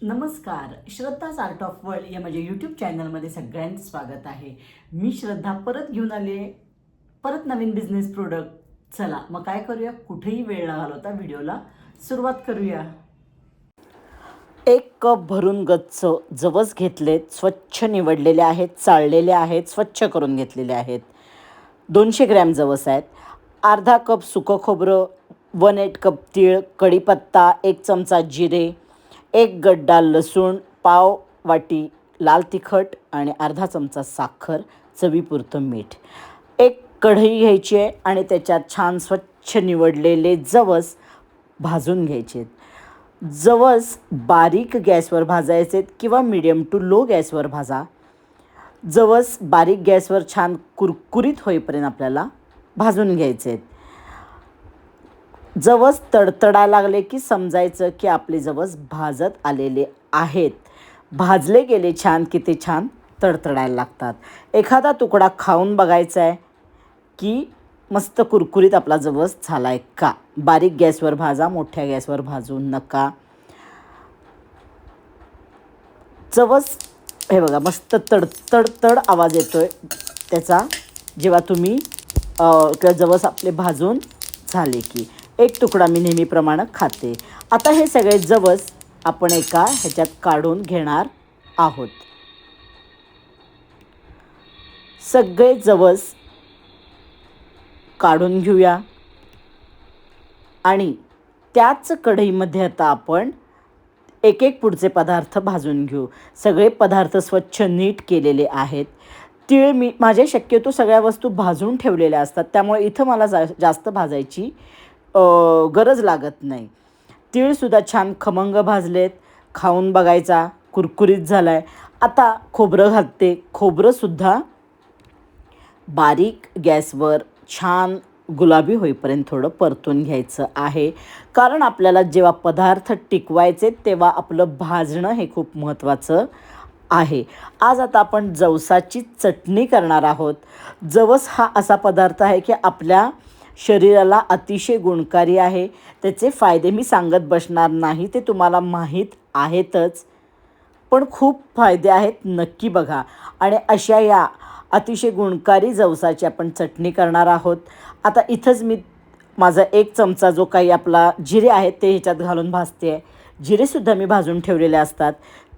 नमस्कार. श्रद्धाच art of world या माझ्या यूट्यूब चॅनलमध्ये सगळ्यांचं स्वागत आहे. मी श्रद्धा परत घेऊन आले, परत नवीन बिझनेस प्रोडक्ट. चला मग काय करूया, कुठेही वेळ न घालवता व्हिडिओला सुरुवात करूया. 1 कप भरून गच्च जवस घेतलेत, स्वच्छ निवडलेले आहेत, चाळलेले आहेत, स्वच्छ करून घेतलेले आहेत. 200 ग्रॅम जवस आहेत. अर्धा कप सुकं खोबरं, 1/8 कप तीळ, कढीपत्ता, 1 चमचा जिरे, 1 गड्डा लसूण, पाव वाटी लाल तिखट आणि अर्धा चमचा साखर, चवीपुरतं मीठ. 1 कढई घ्यायची आहे आणि त्याच्यात छान स्वच्छ निवडलेले जवस भाजून घ्यायचे. जवस बारीक गॅसवर भाजायचे किंवा मीडियम टू लो गॅसवर भाजा. जवस बारीक गॅसवर छान कुरकुरीत होईपर्यंत आपल्याला भाजून घ्यायचे. जवस तडतडायला लागले की समजायचं की आपले जवस भाजत आलेले आहेत. भाजले गेले छान की ते छान तडतडायला लागतात. एखादा तुकडा खाऊन बघायचा आहे की मस्त कुरकुरीत आपला जवस झाला आहे का. बारीक गॅसवर भाजा, मोठ्या गॅसवर भाजू नका. जवस हे बघा मस्त तड आवाज येतोय त्याचा जेव्हा तुम्ही जवस आपले भाजून झाले की. 1 तुकडा मी नेहमीप्रमाणे खाते. आता हे सगळे जवस आपण एका ह्याच्यात काढून घेणार आहोत. सगळे जवस काढून घेऊया आणि त्याच कढईमध्ये आता आपण एक पुढचे पदार्थ भाजून घेऊ. सगळे पदार्थ स्वच्छ नीट केलेले आहेत. तीळ मी माझे शक्यतो सगळ्या वस्तू भाजून ठेवलेल्या असतात, त्यामुळे इथं मला जास्त भाजायची गरज लागत नाही. तीळसुद्धा छान खमंग भाजलेत. खाऊन बघायचा, कुरकुरीत झाला आहे. आता खोबरं घालते. खोबरंसुद्धा बारीक गॅसवर छान गुलाबी होईपर्यंत थोडं परतून घ्यायचं आहे, कारण आपल्याला जेव्हा पदार्थ टिकवायचे तेव्हा आपलं भाजणं हे खूप महत्त्वाचं आहे. आज आता आपण जवसाची चटणी करणार आहोत. जवस हा असा पदार्थ आहे की आपल्या शरीराला अतिशय गुणकारी आहे. त्याचे फायदे मी सांगत बसणार नाही, ते तुम्हाला माहीत आहेतच, पण खूप फायदे आहेत. नक्की बघा. आणि अशा या अतिशय गुणकारी जवसाची आपण चटणी करणार आहोत. आता इथंच मी माझा 1 चमचा जो काही आपला जिरे आहेत ते ह्याच्यात घालून भाजते आहे. जिरेसुद्धा मी भाजून ठेवलेले असतात,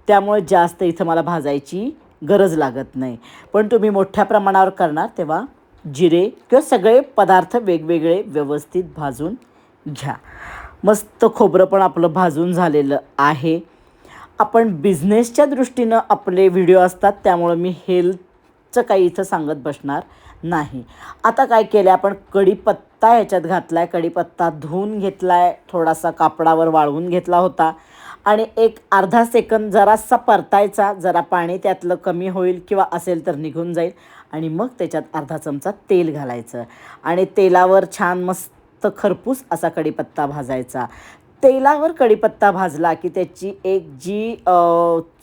त्यामुळे जास्त इथं मला भाजायची गरज लागत नाही. पण तुम्ही मोठ्या प्रमाणावर करणार तेव्हा जिरे किंवा सगळे पदार्थ वेगवेगळे व्यवस्थित भाजून घ्या. मस्त खोबरं पण आपलं भाजून झालेलं आहे. आपण बिझनेसच्या दृष्टीनं आपले व्हिडिओ असतात, त्यामुळं मी हेल्थचं काही इथं सांगत बसणार नाही. आता काय केलं आपण, कढीपत्ता ह्याच्यात घातला आहे. कढीपत्ता धुवून घेतला आहे, थोडासा कापडावर वाळवून घेतला होता आणि एक अर्धा सेकंद जरासा परतायचा. जरा पाणी त्यातलं कमी होईल किंवा असेल तर निघून जाईल आणि मग त्याच्यात अर्धा चमचा तेल घालायचं आणि तेलावर छान मस्त खरपूस असा कढीपत्ता भाजायचा. तेलावर कढीपत्ता भाजला की त्याची एक जी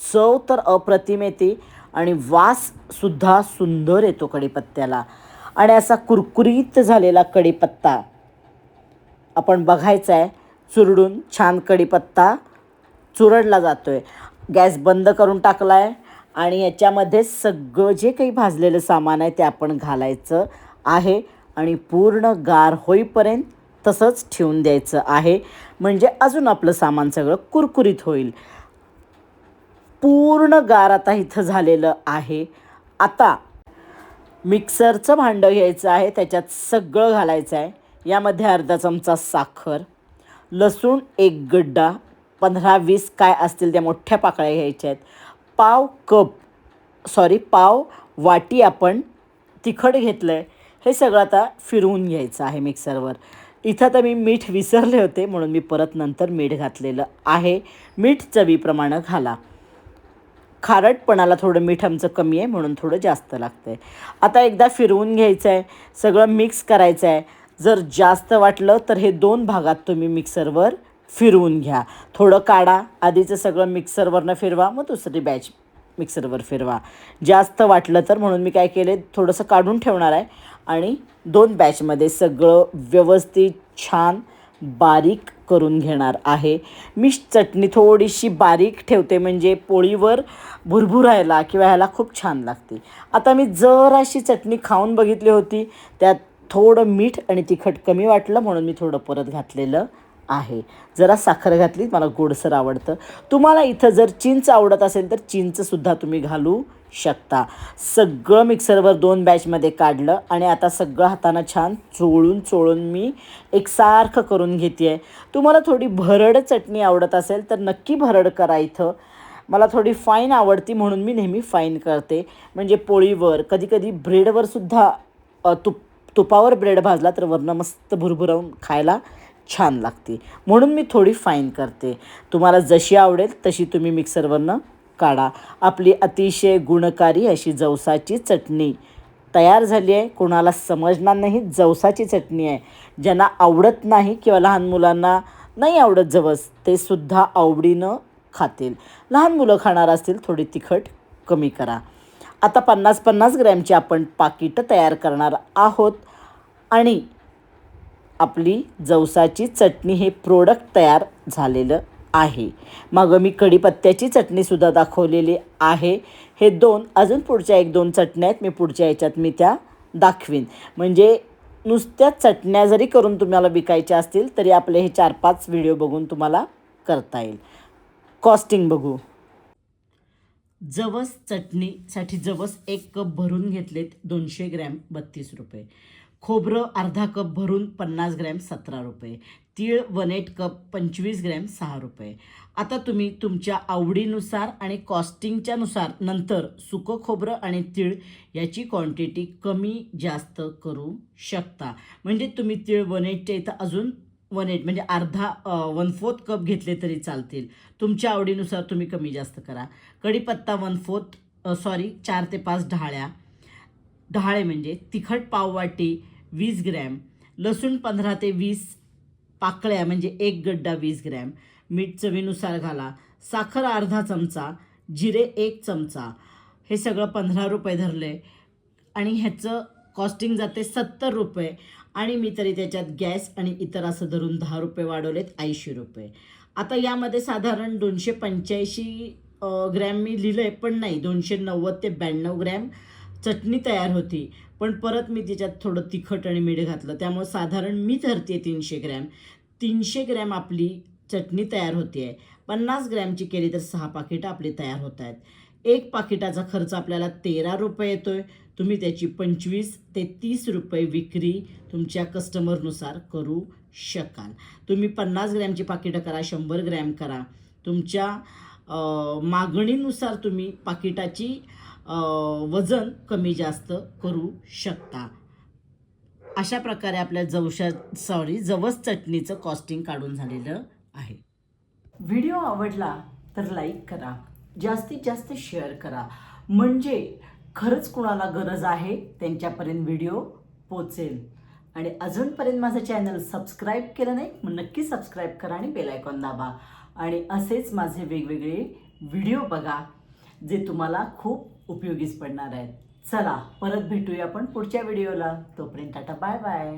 चव तर अप्रतिम येते आणि वाससुद्धा सुंदर येतो कढीपत्त्याला. आणि असा कुरकुरीत झालेला कढीपत्ता आपण बघायचा आहे. चुरडून छान कढीपत्ता चुरडला जातो आहे. गॅस बंद करून टाकला आहे आणि याच्यामध्ये सगळं जे काही भाजलेलं सामान आहे ते आपण घालायचं आहे आणि पूर्ण गार होईपर्यंत तसंच ठेवून द्यायचं आहे, म्हणजे अजून आपलं सामान सगळं कुरकुरीत होईल. पूर्ण गार आता इथं झालेलं आहे. आता मिक्सरचं भांडं घ्यायचं आहे, त्याच्यात सगळं घालायचं आहे. यामध्ये अर्धा चमचा साखर, लसूण 1 गड्डा, 15-20 काय असतील त्या मोठ्या पाकळ्या घ्यायच्या आहेत. पाव वाटी आपण तिखट घेतलं आहे. हे सगळं आता फिरवून घ्यायचं आहे मिक्सरवर. इथं तर मी मीठ विसरले होते म्हणून मी परत नंतर मीठ घातलेलं आहे. मीठ चवीप्रमाणे घाला. खारटपणाला थोडं मीठ आमचं कमी आहे म्हणून थोडं जास्त लागतं आहे. आता एकदा फिरवून घ्यायचं आहे, सगळं मिक्स करायचं आहे. जर जास्त वाटलं तर हे 2 भागात तुम्ही मिक्सरवर फिरवून घ्या. थोडं काढा, आधीचं सगळं मिक्सरवरनं फिरवा, मग दुसरी बॅच मिक्सरवर फिरवा. जास्त वाटलं तर म्हणून मी काय केले, थोडंसं काढून ठेवणार आहे आणि 2 बॅचमध्ये सगळं व्यवस्थित छान बारीक करून घेणार आहे. मी चटणी थोडीशी बारीक ठेवते म्हणजे पोळीवर भुरभुरायला किंवा ह्याला खूप छान लागते. आता मी जराशी चटणी खाऊन बघितली होती, त्यात थोडं मीठ आणि तिखट कमी वाटलं म्हणून मी थोडं परत घातलेलं आहे. जरा साखर घातली, मला गोडसर आवडतं. तुम्हाला इथं जर चिंच आवडत असेल तर चिंचसुद्धा तुम्ही घालू शकता. सगळं मिक्सरवर 2 बॅचमध्ये काढलं आणि आता सगळं हातानं छान चोळून मी एकसारखं करून घेते आहे. तुम्हाला थोडी भरड चटणी आवडत असेल तर नक्की भरड करा इथं. मला थोडी फाईन आवडती म्हणून मी नेहमी फाईन करते. म्हणजे पोळीवर, कधीकधी ब्रेडवरसुद्धा तुपावर ब्रेड भाजला तर वरनं मस्त भुरभुरवून खायला छान लागते. म्हणून मी थोडी फाईन करते. तुम्हाला जशी आवडेल तशी तुम्ही मिक्सरवरनं काढा. आपली अतिशय गुणकारी अशी जवसाची चटणी तयार झाली आहे. कोणाला समजणार नाही जवसाची चटणी आहे. ज्यांना आवडत नाही किंवा लहान मुलांना नाही आवडत जवस, ते सुद्धा आवडीनं खातील. लहान मुलं खाणार असतील थोडी तिखट कमी करा. आता 50-50 ग्रॅमची आपण पाकिटं तयार करणार आहोत आणि आपली जवसाची चटणी हे प्रोडक्ट तयार झालेलं आहे. मग मी कढीपत्त्याची चटणीसुद्धा दाखवलेली आहे. हे 2 अजून पुढच्या 1-2 चटण्या आहेत, मी पुढच्या ह्याच्यात मी त्या दाखवीन. म्हणजे नुसत्या चटण्या जरी करून तुम्हाला विकायच्या असतील तरी आपले हे 4-5 व्हिडिओ बघून तुम्हाला करता येईल. कॉस्टिंग बघू. जवस चटणीसाठी जवस 1 कप भरून घेतलेत 200 ग्रॅम 32 रुपये. खोबरं अर्धा कप भरून 50 ग्रॅम 17 रुपये. तीळ 1/8 कप 25 ग्रॅम 6 रुपये. आता तुम्ही तुमच्या आवडीनुसार आणि कॉस्टिंगच्या नुसार नंतर सुकं खोबरं आणि तीळ याची क्वांटिटी कमी जास्त करू शकता. म्हणजे तुम्ही तीळ 1/8च्या इथं अजून 1/8 म्हणजे अर्धा 1/4 कप घेतले तरी चालतील. तुमच्या आवडीनुसार तुम्ही कमी जास्त करा. कढीपत्ता 4 ते 5 ढाळे म्हणजे तिखट पाववाटी 20 ग्रॅम. लसूण 15 ते 20 पाकळ्या म्हणजे 1 गड्डा 20 ग्रॅम. मीठ चवीनुसार घाला. साखर अर्धा चमचा. जिरे 1 चमचा. हे सगळं 15 रुपये धरले आणि ह्याचं कॉस्टिंग जाते 70 रुपये. आणि मी तरी त्याच्यात गॅस आणि इतर असं धरून 10 रुपये वाढवलेत 80 रुपये. आता यामध्ये साधारण 285 ग्रॅम मी लिहिलं आहे, पण नाही 290 ते 92 ग्रॅम चटणी तयार होती. पण परत मी त्याच्यात थोडं तिखट आणि मीठ घातलं, त्यामुळे साधारण मी धरते 300 ग्रॅम. 300 ग्रॅम आपली चटणी तयार होते आहे. 50 ग्रॅमची केली तर 6 पाकिटं आपली तयार होत आहेत. 1 पाकिटाचा खर्च आपल्याला 13 रुपये येतो आहे. तुम्ही त्याची 25 ते 30 रुपये विक्री तुमच्या कस्टमरनुसार करू शकाल. तुम्ही 50 ग्रॅमची पाकिटं करा, 100 ग्रॅम करा. तुमच्या मागणीनुसार तुम्ही पाकिटाची वजन कमी जास्त करू शकता. अशा प्रकारे आपल्या जवस चटणीचं कॉस्टिंग काढून झालेलं आहे. व्हिडिओ आवडला तर लाईक करा, जास्तीत जास्त शेअर करा, म्हणजे खरंच कुणाला गरज आहे त्यांच्यापर्यंत व्हिडिओ पोचेल. आणि अजूनपर्यंत माझं चॅनल सबस्क्राईब केलं नाही मग नक्की सबस्क्राईब करा आणि बेल आयकॉन दाबा. आणि असेच माझे वेगवेगळे व्हिडिओ बघा जे तुम्हाला खूप उपयोगीच पडणार आहेत. चला परत भेटूया आपण पुढच्या व्हिडिओला. तोपर्यंत टाटा, बाय बाय.